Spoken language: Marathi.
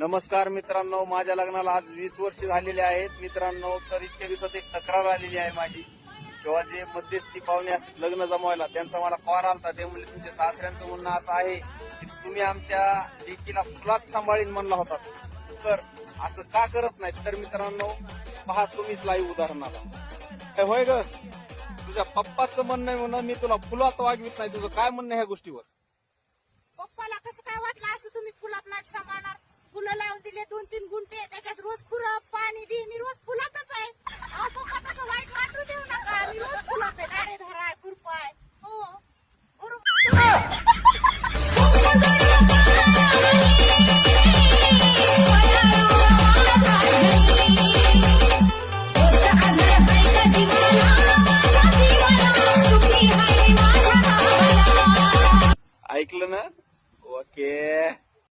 नमस्कार मित्रांनो, माझ्या लग्नाला आज 20 वर्ष झालेले आहेत मित्रांनो. तर इतक्या दिवसात एक तक्रार आलेली आहे माझी. किंवा जे मध्यस्थी पाहुणे असतात लग्न जमवायला, त्यांचा मला कॉल आलता. ते म्हणजे तुमच्या सासऱ्यांचं म्हणणं असं आहे की तुम्ही आमच्या लेकीला फुलात सांभाळीन म्हणला होता, तर असं का करत नाहीत. तर मित्रांनो पहा तुम्हीच लाईव्ह उदाहरणाला. होय ग, तुझ्या पप्पाचं म्हणणं आहे म्हणून मी तुला फुलात वागवित नाही. तुझं काय म्हणणं ह्या गोष्टीवर? पप्पाला कसं काय वाटलं असं तुम्ही फुलात नाही सांभाळणार? फुलं लावून दिले 2-3 गुंठे, त्याच्यात रोज खुरप पाणी दे. मी रोज फुलातच आहे. अहो पप्पा तसं वाईट वाटू देऊ नका. मी रोज फुलात आहे. दारे धराय खुरपाय. हो ऐकलं ना? ओके.